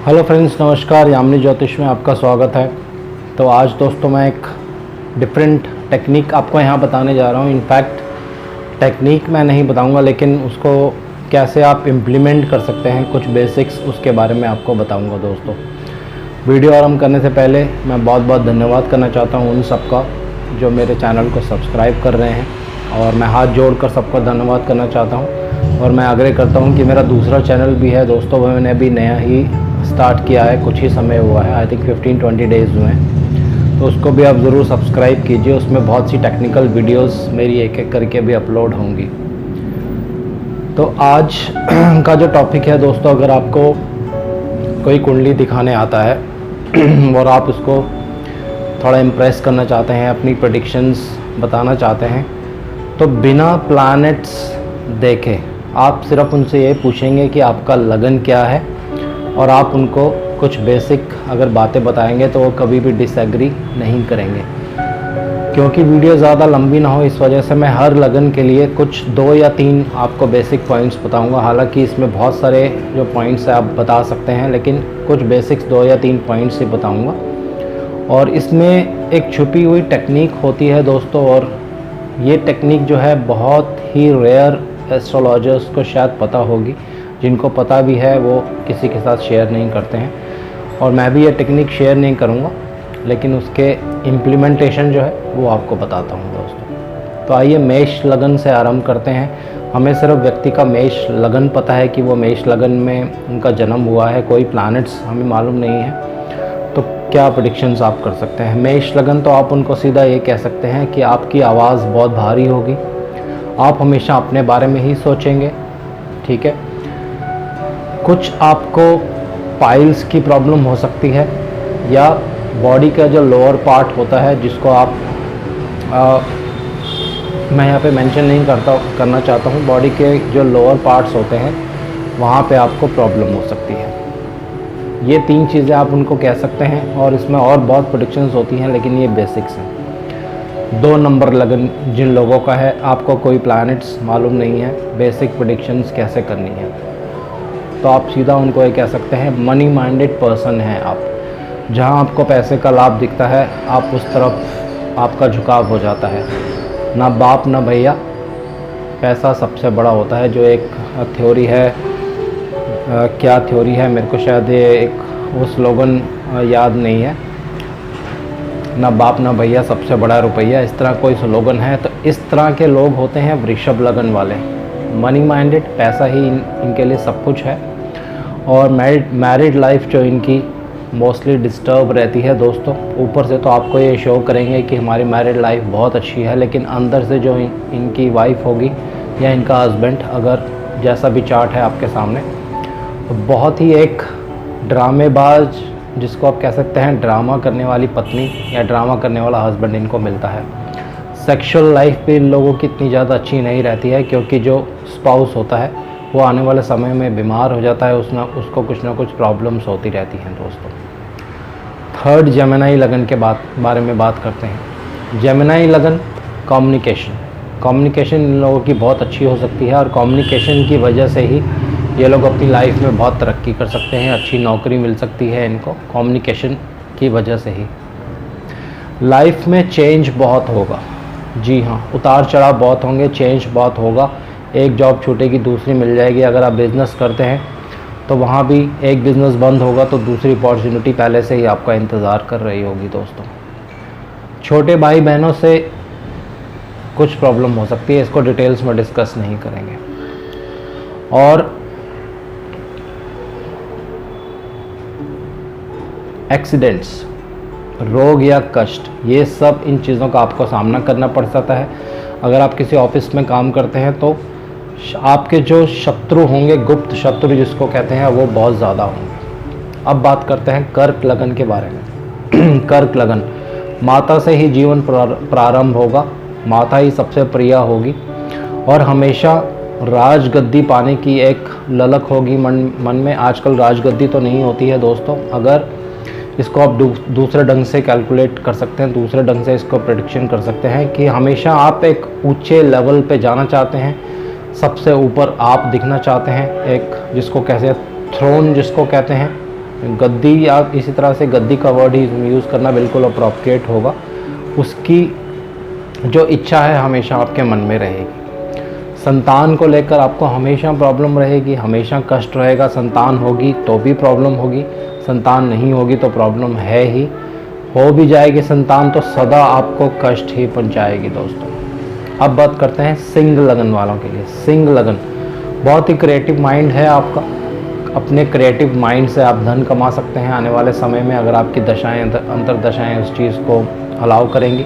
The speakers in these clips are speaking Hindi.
हेलो फ्रेंड्स, नमस्कार। यामिनी ज्योतिष में आपका स्वागत है। तो आज दोस्तों मैं एक डिफरेंट टेक्निक आपको यहाँ बताने जा रहा हूँ। इनफैक्ट टेक्निक मैं नहीं बताऊँगा, लेकिन उसको कैसे आप इम्प्लीमेंट कर सकते हैं, कुछ बेसिक्स उसके बारे में आपको बताऊँगा दोस्तों। वीडियो आरंभ करने से पहले मैं बहुत बहुत धन्यवाद करना चाहता हूँ उन सबका जो मेरे चैनल को सब्सक्राइब कर रहे हैं, और मैं हाथ जोड़कर सबका धन्यवाद करना चाहता हूँ। और मैं आग्रह करता हूँ कि मेरा दूसरा चैनल भी है दोस्तों, वो मैंने अभी नया ही स्टार्ट किया है, कुछ ही समय हुआ है, आई थिंक 15-20 डेज़ हुए हैं। तो उसको भी आप ज़रूर सब्सक्राइब कीजिए। उसमें बहुत सी टेक्निकल वीडियोस मेरी एक एक करके भी अपलोड होंगी। तो आज का जो टॉपिक है दोस्तों, अगर आपको कोई कुंडली दिखाने आता है और आप उसको थोड़ा इम्प्रेस करना चाहते हैं, अपनी प्रेडिक्शंस बताना चाहते हैं, तो बिना प्लैनेट्स देखे आप सिर्फ उनसे ये पूछेंगे कि आपका लगन क्या है, और आप उनको कुछ बेसिक अगर बातें बताएंगे तो वो कभी भी डिसएग्री नहीं करेंगे। क्योंकि वीडियो ज़्यादा लंबी ना हो, इस वजह से मैं हर लगन के लिए कुछ 2 या 3 आपको बेसिक पॉइंट्स बताऊंगा। हालांकि इसमें बहुत सारे जो पॉइंट्स है आप बता सकते हैं, लेकिन कुछ बेसिक्स 2 या 3 पॉइंट्स ही बताऊंगा। और इसमें एक छुपी हुई टेक्निक होती है दोस्तों, और ये टेक्निक जो है बहुत ही रेयर एस्ट्रोलॉजर्स को शायद पता होगी। जिनको पता भी है वो किसी के साथ शेयर नहीं करते हैं, और मैं भी ये टेक्निक शेयर नहीं करूँगा, लेकिन उसके इम्प्लीमेंटेशन जो है वो आपको बताता हूँ दोस्तों। तो आइए मेष लगन से आरंभ करते हैं। हमें सिर्फ व्यक्ति का मेष लगन पता है कि वो मेष लगन में उनका जन्म हुआ है, कोई प्लैनेट्स हमें मालूम नहीं है। तो क्या प्रेडिक्शंस आप कर सकते हैं? मेष लगन तो आप उनको सीधा ये कह सकते हैं कि आपकी आवाज़ बहुत भारी होगी, आप हमेशा अपने बारे में ही सोचेंगे, ठीक है। कुछ आपको पाइल्स की प्रॉब्लम हो सकती है, या बॉडी का जो लोअर पार्ट होता है जिसको आप मैं यहाँ पे मेंशन नहीं करना चाहता हूँ, बॉडी के जो लोअर पार्ट्स होते हैं वहाँ पे आपको प्रॉब्लम हो सकती है। ये 3 चीज़ें आप उनको कह सकते हैं, और इसमें और बहुत प्रेडिक्शंस होती हैं, लेकिन ये बेसिक्स हैं। 2 नंबर लगन जिन लोगों का है, आपको कोई प्लैनेट्स मालूम नहीं है, बेसिक प्रेडिक्शंस कैसे करनी है, तो आप सीधा उनको ये कह सकते हैं मनी माइंडेड पर्सन हैं आप। जहाँ आपको पैसे का लाभ दिखता है, आप उस तरफ आपका झुकाव हो जाता है। ना बाप ना भैया, पैसा सबसे बड़ा होता है। जो एक थ्योरी है, क्या थ्योरी है, मेरे को शायद ये एक वो स्लोगन याद नहीं है, ना बाप ना भैया सबसे बड़ा रुपया, इस तरह कोई स्लोगन है। तो इस तरह के लोग होते हैं वृषभ लगन वाले, मनी माइंडेड, पैसा ही इनके लिए सब कुछ है। और मैरिड लाइफ जो इनकी मोस्टली डिस्टर्ब रहती है दोस्तों। ऊपर से तो आपको ये शो करेंगे कि हमारी मैरिड लाइफ बहुत अच्छी है, लेकिन अंदर से जो इनकी वाइफ होगी या इनका हस्बैंड, अगर जैसा भी चार्ट है आपके सामने, तो बहुत ही एक ड्रामेबाज, जिसको आप कह सकते हैं ड्रामा करने वाली पत्नी या ड्रामा करने वाला हस्बैंड इनको मिलता है। सेक्सुअल लाइफ भी इन लोगों की इतनी ज़्यादा अच्छी नहीं रहती है, क्योंकि जो स्पाउस होता है वो आने वाले समय में बीमार हो जाता है, उसको कुछ ना कुछ प्रॉब्लम्स होती रहती हैं दोस्तों। 3rd जेमिनी लगन के बारे में बात करते हैं। जेमिनी लगन, कम्युनिकेशन इन लोगों की बहुत अच्छी हो सकती है, और कम्युनिकेशन की वजह से ही ये लोग अपनी लाइफ में बहुत तरक्की कर सकते हैं, अच्छी नौकरी मिल सकती है इनको, कम्युनिकेशन की वजह से ही। लाइफ में चेंज बहुत होगा, जी हाँ, उतार चढ़ाव बहुत होंगे, चेंज बहुत होगा। एक जॉब छूटेगी, दूसरी मिल जाएगी। अगर आप बिज़नेस करते हैं तो वहाँ भी एक बिज़नेस बंद होगा तो दूसरी अपॉर्चुनिटी पहले से ही आपका इंतज़ार कर रही होगी दोस्तों। छोटे भाई बहनों से कुछ प्रॉब्लम हो सकती है, इसको डिटेल्स में डिस्कस नहीं करेंगे। और एक्सीडेंट्स, रोग या कष्ट, ये सब इन चीज़ों का आपको सामना करना पड़ सकता है। अगर आप किसी ऑफिस में काम करते हैं तो आपके जो शत्रु होंगे, गुप्त शत्रु जिसको कहते हैं, वो बहुत ज़्यादा होंगे। अब बात करते हैं कर्क लगन के बारे में। कर्क लगन, माता से ही जीवन प्रारंभ होगा, माता ही सबसे प्रिय होगी, और हमेशा राजगद्दी पाने की एक ललक होगी मन में। आजकल राजगद्दी तो नहीं होती है दोस्तों, अगर इसको आप दूसरे ढंग से कैलकुलेट कर सकते हैं, दूसरे ढंग से इसको प्रेडिक्शन कर सकते हैं कि हमेशा आप एक ऊंचे लेवल पे जाना चाहते हैं, सबसे ऊपर आप दिखना चाहते हैं, एक जिसको कहते हैं थ्रोन जिसको कहते हैं, गद्दी या इसी तरह से गद्दी का वर्ड ही यूज़ करना बिल्कुल अप्रोप्रिएट होगा। उसकी जो इच्छा है हमेशा आपके मन में रहेगी। संतान को लेकर आपको हमेशा प्रॉब्लम रहेगी, हमेशा कष्ट रहेगा। संतान होगी तो भी प्रॉब्लम होगी, संतान नहीं होगी तो प्रॉब्लम है ही। हो भी जाएगी संतान तो सदा आपको कष्ट ही पहुंचाएगी दोस्तों। अब बात करते हैं सिंह लगन वालों के लिए। सिंह लगन बहुत ही क्रिएटिव माइंड है आपका। अपने क्रिएटिव माइंड से आप धन कमा सकते हैं आने वाले समय में, अगर आपकी दशाएं अंतरदशाएं उस चीज़ को अलाउ करेंगी।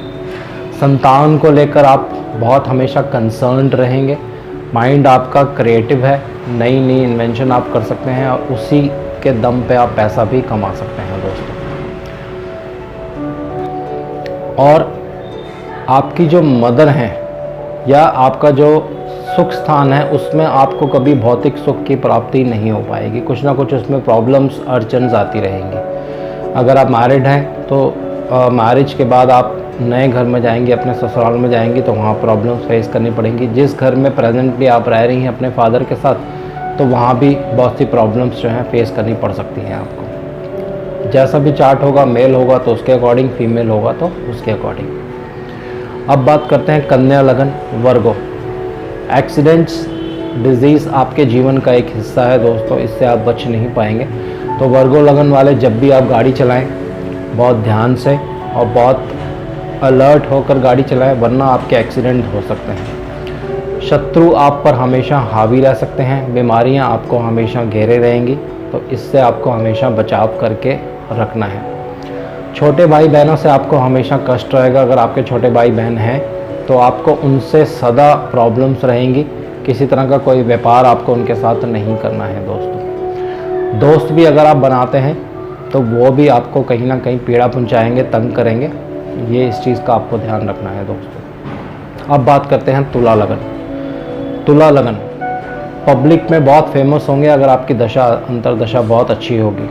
संतान को लेकर आप बहुत हमेशा कंसर्न्ड रहेंगे। माइंड आपका क्रिएटिव है, नई नई इन्वेंशन आप कर सकते हैं और उसी के दम पे आप पैसा भी कमा सकते हैं दोस्तों। और आपकी जो मदर हैं या आपका जो सुख स्थान है उसमें आपको कभी भौतिक सुख की प्राप्ति नहीं हो पाएगी। कुछ ना कुछ उसमें प्रॉब्लम्स अड़चन्स आती रहेंगी। अगर आप मैरिड हैं तो मैरिज के बाद आप नए घर में जाएंगे, अपने ससुराल में जाएंगी तो वहाँ प्रॉब्लम्स फेस करनी पड़ेंगी। जिस घर में प्रेजेंटली आप रह रही हैं अपने फादर के साथ तो वहाँ भी बहुत सी प्रॉब्लम्स जो हैं फेस करनी पड़ सकती हैं आपको। जैसा भी चार्ट होगा, मेल होगा तो उसके अकॉर्डिंग, फीमेल होगा तो उसके अकॉर्डिंग। अब बात करते हैं कन्या लगन वर्गो। एक्सीडेंट्स, डिजीज़ आपके जीवन का एक हिस्सा है दोस्तों, इससे आप बच नहीं पाएंगे। तो वर्गो लगन वाले जब भी आप गाड़ी चलाएं बहुत ध्यान से और बहुत अलर्ट होकर गाड़ी चलाएं, वरना आपके एक्सीडेंट हो सकते हैं। शत्रु आप पर हमेशा हावी रह सकते हैं, बीमारियां आपको हमेशा घेरे रहेंगी, तो इससे आपको हमेशा बचाव करके रखना है। छोटे भाई बहनों से आपको हमेशा कष्ट रहेगा। अगर आपके छोटे भाई बहन हैं तो आपको उनसे सदा प्रॉब्लम्स रहेंगी। किसी तरह का कोई व्यापार आपको उनके साथ नहीं करना है दोस्तों। दोस्त भी अगर आप बनाते हैं तो वो भी आपको कहीं ना कहीं पीड़ा पहुंचाएंगे, तंग करेंगे। ये इस चीज़ का आपको ध्यान रखना है दोस्तों। अब बात करते हैं तुला लगन। तुला लगन पब्लिक में बहुत फेमस होंगे अगर आपकी दशा अंतरदशा बहुत अच्छी होगी।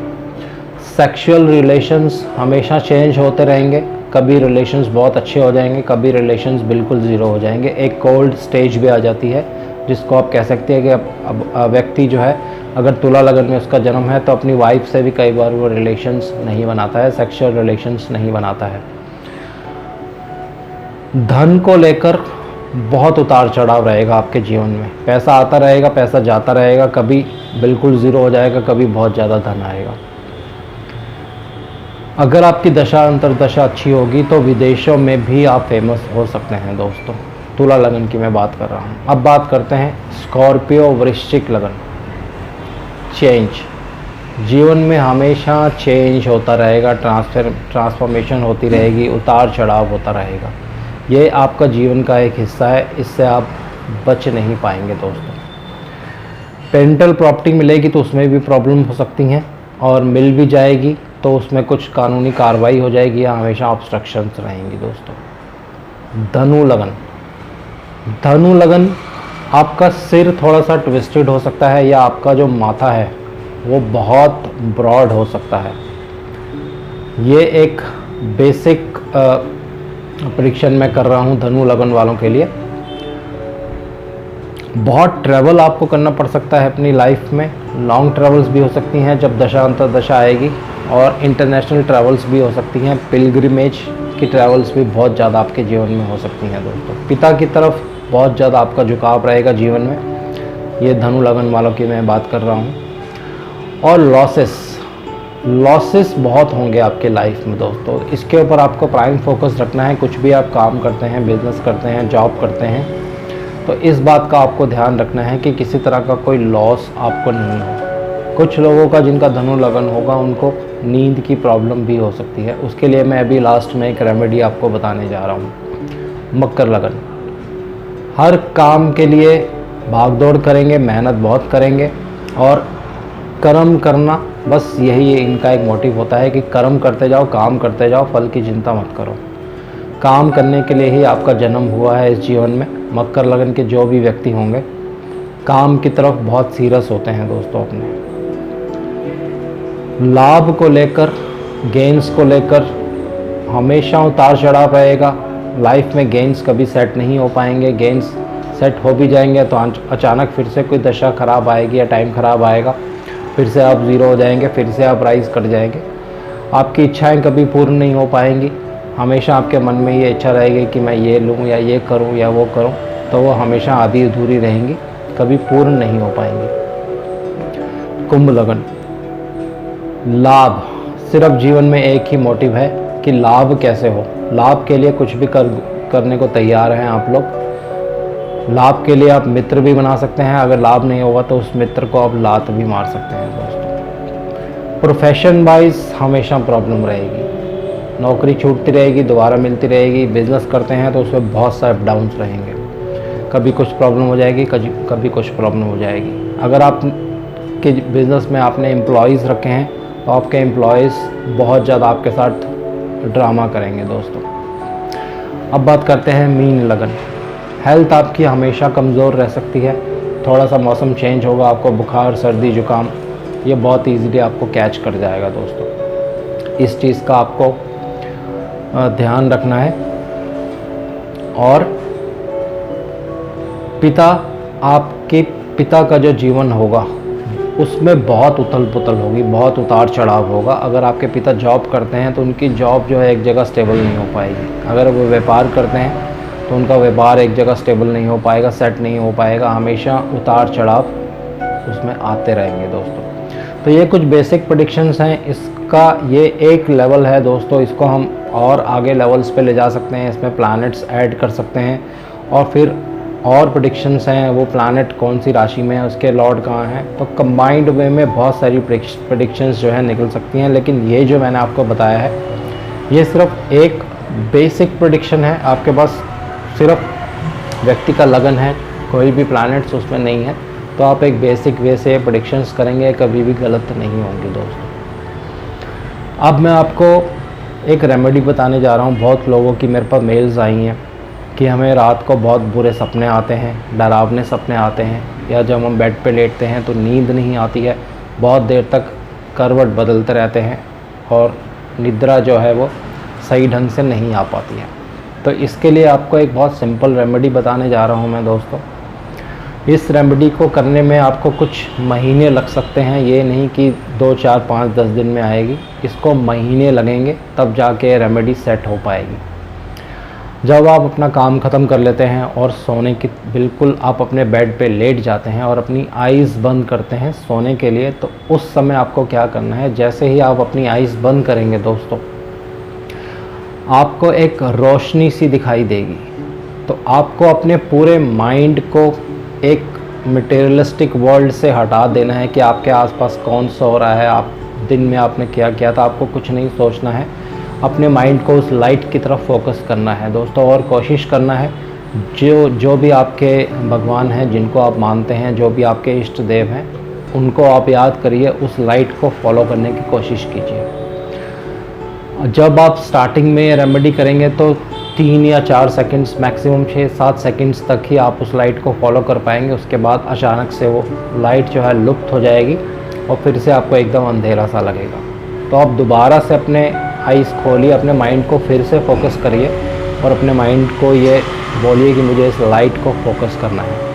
सेक्सुअल रिलेशंस हमेशा चेंज होते रहेंगे। कभी रिलेशंस बहुत अच्छे हो जाएंगे, कभी रिलेशंस बिल्कुल ज़ीरो हो जाएंगे। एक कोल्ड स्टेज भी आ जाती है जिसको आप कह सकते हैं कि अब व्यक्ति जो है अगर तुला लगन में उसका जन्म है तो अपनी वाइफ से भी कई बार वो रिलेशंस नहीं बनाता है, सेक्सुअल रिलेशंस नहीं बनाता है। धन को लेकर बहुत उतार चढ़ाव रहेगा आपके जीवन में। पैसा आता रहेगा, पैसा जाता रहेगा, कभी बिल्कुल ज़ीरो हो जाएगा, कभी बहुत ज़्यादा धन आएगा। अगर आपकी दशा अंतरदशा अच्छी होगी तो विदेशों में भी आप फेमस हो सकते हैं दोस्तों। तुला लगन की मैं बात कर रहा हूँ। अब बात करते हैं स्कॉर्पियो वृश्चिक लगन। चेंज, जीवन में हमेशा चेंज होता रहेगा, ट्रांसफॉर्मेशन होती रहेगी, उतार चढ़ाव होता रहेगा। ये आपका जीवन का एक हिस्सा है, इससे आप बच नहीं पाएंगे दोस्तों। पेरेंटल प्रॉपर्टी मिलेगी तो उसमें भी प्रॉब्लम हो सकती हैं, और मिल भी जाएगी तो उसमें कुछ कानूनी कार्रवाई हो जाएगी या हमेशा ऑब्स्ट्रक्शंस रहेंगी दोस्तों। धनु लगन। धनु लगन आपका सिर थोड़ा सा ट्विस्टेड हो सकता है या आपका जो माथा है वो बहुत ब्रॉड हो सकता है। ये एक बेसिक परीक्षण मैं कर रहा हूँ धनु लगन वालों के लिए। बहुत ट्रैवल आपको करना पड़ सकता है अपनी लाइफ में। लॉन्ग ट्रैवल्स भी हो सकती हैं जब दशा अंतरदशा आएगी, और इंटरनेशनल ट्रैवल्स भी हो सकती हैं। पिलग्रिमेज की ट्रैवल्स भी बहुत ज़्यादा आपके जीवन में हो सकती हैं दोस्तों। पिता की तरफ बहुत ज़्यादा आपका झुकाव रहेगा जीवन में। ये धनु लगन वालों की मैं बात कर रहा हूँ। और लॉसेस बहुत होंगे आपके लाइफ में दोस्तों। इसके ऊपर आपको प्राइम फोकस रखना है। कुछ भी आप काम करते हैं, बिजनेस करते हैं, जॉब करते हैं, तो इस बात का आपको ध्यान रखना है कि किसी तरह का कोई लॉस आपको नहीं हो। कुछ लोगों का जिनका धनु लगन होगा उनको नींद की प्रॉब्लम भी हो सकती है। उसके लिए मैं अभी लास्ट में एक रेमेडी आपको बताने जा रहा हूँ। मकर लगन, हर काम के लिए भागदौड़ करेंगे, मेहनत बहुत करेंगे, और कर्म करना, बस यही इनका एक मोटिव होता है कि कर्म करते जाओ, काम करते जाओ, फल की चिंता मत करो। काम करने के लिए ही आपका जन्म हुआ है इस जीवन में। मकर लगन के जो भी व्यक्ति होंगे काम की तरफ बहुत सीरियस होते हैं दोस्तों। अपने लाभ को लेकर, गेंस को लेकर हमेशा उतार चढ़ाव रहेगा। लाइफ में गेंस कभी सेट नहीं हो पाएंगे। गेंस सेट हो भी जाएंगे तो अचानक फिर से कोई दशा खराब आएगी या टाइम खराब आएगा, फिर से आप ज़ीरो हो जाएंगे, फिर से आप राइज़ कर जाएंगे। आपकी इच्छाएं कभी पूर्ण नहीं हो पाएंगी। हमेशा आपके मन में ये इच्छा रहेगी कि मैं ये लूँ या ये करूँ या वो करूँ, तो वो हमेशा आधी अधूरी रहेंगी, कभी पूर्ण नहीं हो पाएंगी। कुंभ लगन, लाभ। सिर्फ जीवन में एक ही मोटिव है कि लाभ कैसे हो। लाभ के लिए कुछ भी करने को तैयार हैं आप लोग। लाभ के लिए आप मित्र भी बना सकते हैं, अगर लाभ नहीं होगा तो उस मित्र को आप लात भी मार सकते हैं दोस्तों। प्रोफेशन वाइज हमेशा प्रॉब्लम रहेगी, नौकरी छूटती रहेगी, दोबारा मिलती रहेगी। बिजनेस करते हैं तो उसमें बहुत सारे अप डाउन्स रहेंगे, कभी कुछ प्रॉब्लम हो जाएगी, कभी कुछ प्रॉब्लम हो जाएगी। अगर आप के बिज़नेस में आपने एम्प्लॉयज़ रखे हैं तो आपके एम्प्लॉयज़ बहुत ज़्यादा आपके साथ ड्रामा करेंगे दोस्तों। अब बात करते हैं मीन लगन। हेल्थ आपकी हमेशा कमज़ोर रह सकती है। थोड़ा सा मौसम चेंज होगा, आपको बुखार, सर्दी, जुकाम ये बहुत इजीली आपको कैच कर जाएगा दोस्तों। इस चीज़ का आपको ध्यान रखना है। और आपके पिता का जो जीवन होगा उसमें बहुत उथल पुथल होगी, बहुत उतार चढ़ाव होगा। अगर आपके पिता जॉब करते हैं तो उनकी जॉब जो है एक जगह स्टेबल नहीं हो पाएगी। अगर वो व्यापार करते हैं तो उनका व्यापार एक जगह स्टेबल नहीं हो पाएगा, सेट नहीं हो पाएगा। हमेशा उतार चढ़ाव उसमें आते रहेंगे दोस्तों। तो ये कुछ बेसिक प्रेडिक्शंस हैं। इसका ये एक लेवल है दोस्तों, इसको हम और आगे लेवल्स पे ले जा सकते हैं। इसमें प्लैनेट्स ऐड कर सकते हैं और फिर और प्रेडिक्शंस हैं, वो प्लैनेट कौन सी राशि में है, उसके लॉर्ड कहाँ हैं। तो कंबाइंड वे में बहुत सारी प्रेडिक्शंस जो है निकल सकती हैं। लेकिन ये जो मैंने आपको बताया है ये सिर्फ एक बेसिक प्रेडिक्शन है। आपके पास सिर्फ व्यक्ति का लगन है, कोई भी प्लैनेट्स उसमें नहीं है, तो आप एक बेसिक वे से प्रेडिक्शंस करेंगे, कभी भी गलत नहीं होंगे दोस्तों। अब मैं आपको एक रेमेडी बताने जा रहा हूँ। बहुत लोगों की मेरे पास मेल्स आई हैं कि हमें रात को बहुत बुरे सपने आते हैं, डरावने सपने आते हैं, या जब हम बेड पे लेटते हैं तो नींद नहीं आती है, बहुत देर तक करवट बदलते रहते हैं और निद्रा जो है वो सही ढंग से नहीं आ पाती है। तो इसके लिए आपको एक बहुत सिंपल रेमेडी बताने जा रहा हूँ मैं दोस्तों। इस रेमेडी को करने में आपको कुछ महीने लग सकते हैं, ये नहीं कि 2, 4, 5, 10 दिन में आएगी। इसको महीने लगेंगे तब जाके रेमेडी सेट हो पाएगी। जब आप अपना काम ख़त्म कर लेते हैं और सोने की बिल्कुल आप अपने बेड पे लेट जाते हैं और अपनी आइज़ बंद करते हैं सोने के लिए, तो उस समय आपको क्या करना है, जैसे ही आप अपनी आइज़ बंद करेंगे दोस्तों, आपको एक रोशनी सी दिखाई देगी। तो आपको अपने पूरे माइंड को एक मटेरियलिस्टिक वर्ल्ड से हटा देना है कि आपके आसपास कौन सो रहा है, आप दिन में आपने क्या किया था। आपको कुछ नहीं सोचना है, अपने माइंड को उस लाइट की तरफ फोकस करना है दोस्तों। और कोशिश करना है जो भी आपके भगवान हैं, जिनको आप मानते हैं, जो भी आपके इष्ट देव हैं, उनको आप याद करिए, उस लाइट को फॉलो करने की कोशिश कीजिए। जब आप स्टार्टिंग में रेमेडी करेंगे तो 3 या 4 सेकंड्स, मैक्सिमम 6-7 सेकंड्स तक ही आप उस लाइट को फॉलो कर पाएंगे। उसके बाद अचानक से वो लाइट जो है लुप्त हो जाएगी और फिर से आपको एकदम अंधेरा सा लगेगा। तो आप दोबारा से अपने आइज़ खोलिए, अपने माइंड को फिर से फोकस करिए और अपने माइंड को ये बोलिए कि मुझे इस लाइट को फोकस करना है।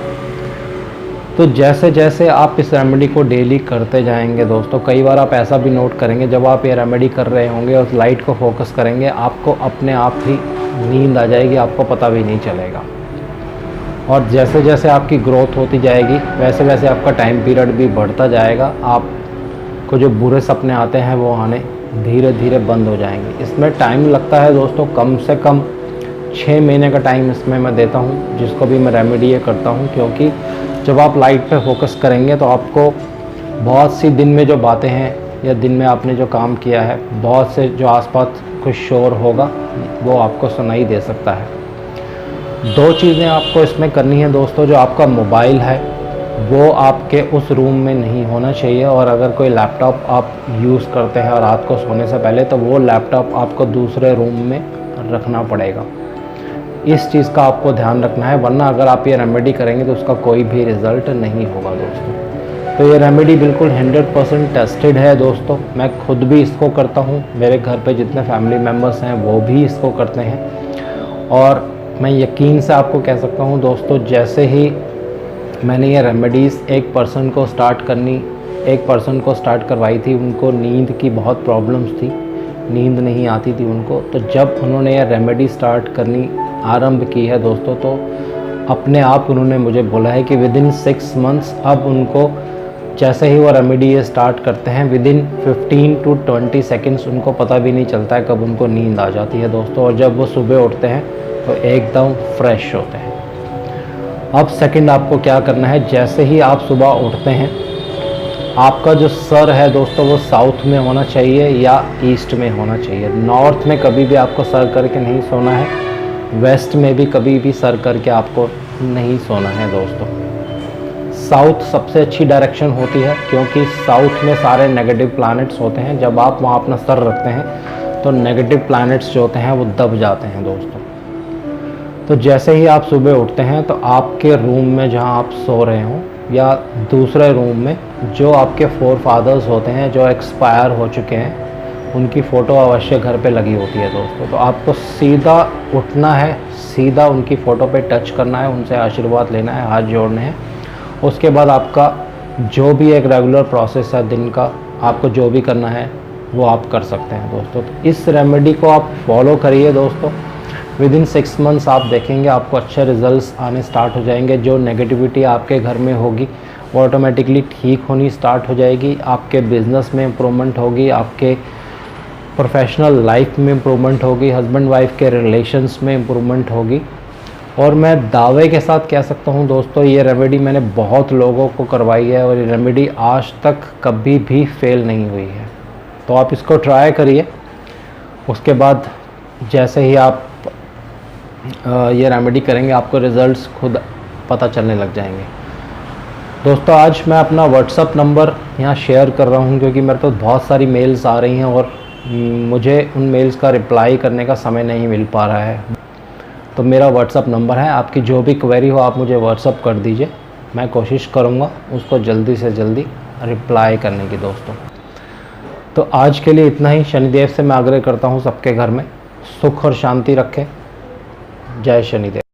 तो जैसे जैसे आप इस रेमेडी को डेली करते जाएंगे दोस्तों, कई बार आप ऐसा भी नोट करेंगे, जब आप ये रेमेडी कर रहे होंगे और उस लाइट को फोकस करेंगे, आपको अपने आप ही नींद आ जाएगी, आपको पता भी नहीं चलेगा। और जैसे जैसे आपकी ग्रोथ होती जाएगी वैसे वैसे आपका टाइम पीरियड भी बढ़ता जाएगा। आपको जो बुरे सपने आते हैं वो आने धीरे धीरे बंद हो जाएंगे। इसमें टाइम लगता है दोस्तों, कम से कम 6 महीने का टाइम इसमें मैं देता हूँ, जिसको भी मैं रेमेडी ये करता हूँ। क्योंकि जब आप लाइट पे फोकस करेंगे तो आपको बहुत सी दिन में जो बातें हैं या दिन में आपने जो काम किया है, बहुत से जो आसपास कुछ शोर होगा वो आपको सुनाई दे सकता है। 2 चीज़ें आपको इसमें करनी है दोस्तों। जो आपका मोबाइल है वो आपके उस रूम में नहीं होना चाहिए, और अगर कोई लैपटॉप आप यूज़ करते हैं और रात को सोने से पहले, तो वो लैपटॉप आपको दूसरे रूम में रखना पड़ेगा। इस चीज़ का आपको ध्यान रखना है, वरना अगर आप ये रेमेडी करेंगे तो उसका कोई भी रिज़ल्ट नहीं होगा दोस्तों। तो ये रेमेडी बिल्कुल 100% टेस्टेड है दोस्तों। मैं खुद भी इसको करता हूँ, मेरे घर पे जितने फैमिली मेम्बर्स हैं वो भी इसको करते हैं। और मैं यकीन से आपको कह सकता हूँ दोस्तों, जैसे ही मैंने ये रेमेडीज़ एक पर्सन को स्टार्ट करनी एक पर्सन को स्टार्ट करवाई थी, उनको नींद की बहुत प्रॉब्लम्स थी, नींद नहीं आती थी उनको। तो जब उन्होंने यह रेमेडी स्टार्ट करनी आरंभ की है दोस्तों, तो अपने आप उन्होंने मुझे बोला है कि विदिन 6 मंथ्स अब उनको जैसे ही वो रेमेडी ये स्टार्ट करते हैं, विदिन 15 to 20 सेकेंड्स उनको पता भी नहीं चलता है कब उनको नींद आ जाती है दोस्तों। और जब वो सुबह उठते हैं तो एकदम फ्रेश होते हैं। अब सेकंड आपको क्या करना है, जैसे ही आप सुबह उठते हैं, आपका जो सर है दोस्तों वो साउथ में होना चाहिए या ईस्ट में होना चाहिए। नॉर्थ में कभी भी आपको सर करके नहीं सोना है, वेस्ट में भी कभी भी सर करके आपको नहीं सोना है दोस्तों। साउथ सबसे अच्छी डायरेक्शन होती है, क्योंकि साउथ में सारे नेगेटिव प्लैनेट्स होते हैं। जब आप वहाँ अपना सर रखते हैं तो नेगेटिव प्लैनेट्स जो होते हैं वो दब जाते हैं दोस्तों। तो जैसे ही आप सुबह उठते हैं तो आपके रूम में जहाँ आप सो रहे हो या दूसरे रूम में जो आपके फोर फादर्स होते हैं जो एक्सपायर हो चुके हैं, उनकी फ़ोटो अवश्य घर पे लगी होती है दोस्तों। तो आपको सीधा उठना है, सीधा उनकी फ़ोटो पे टच करना है, उनसे आशीर्वाद लेना है, हाथ जोड़ने हैं। उसके बाद आपका जो भी एक रेगुलर प्रोसेस है दिन का, आपको जो भी करना है वो आप कर सकते हैं दोस्तों। तो इस रेमेडी को आप फॉलो करिए दोस्तों। विदिन 6 मंथ्स आप देखेंगे आपको अच्छे रिजल्ट्स आने स्टार्ट हो जाएंगे। जो नेगेटिविटी आपके घर में होगी वो ऑटोमेटिकली ठीक होनी स्टार्ट हो जाएगी। आपके बिज़नेस में इम्प्रूवमेंट होगी, आपके प्रोफेशनल लाइफ में इम्प्रूवमेंट होगी, हस्बैंड वाइफ के रिलेशंस में इम्प्रूवमेंट होगी। और मैं दावे के साथ कह सकता हूँ दोस्तों, ये रेमेडी मैंने बहुत लोगों को करवाई है और ये रेमेडी आज तक कभी भी फेल नहीं हुई है। तो आप इसको ट्राई करिए। उसके बाद जैसे ही आप ये रेमेडी करेंगे आपको रिज़ल्ट्स खुद पता चलने लग जाएंगे दोस्तों। आज मैं अपना व्हाट्सअप नंबर यहाँ शेयर कर रहा हूँ, क्योंकि मेरे पास बहुत सारी मेल्स आ रही हैं और मुझे उन मेल्स का रिप्लाई करने का समय नहीं मिल पा रहा है। तो मेरा व्हाट्सअप नंबर है, आपकी जो भी क्वेरी हो आप मुझे व्हाट्सअप कर दीजिए, मैं कोशिश करूँगा उसको जल्दी से जल्दी रिप्लाई करने की दोस्तों। तो आज के लिए इतना ही। शनिदेव से मैं आग्रह करता हूँ सबके घर में सुख और शांति रखें। जय शनिदेव।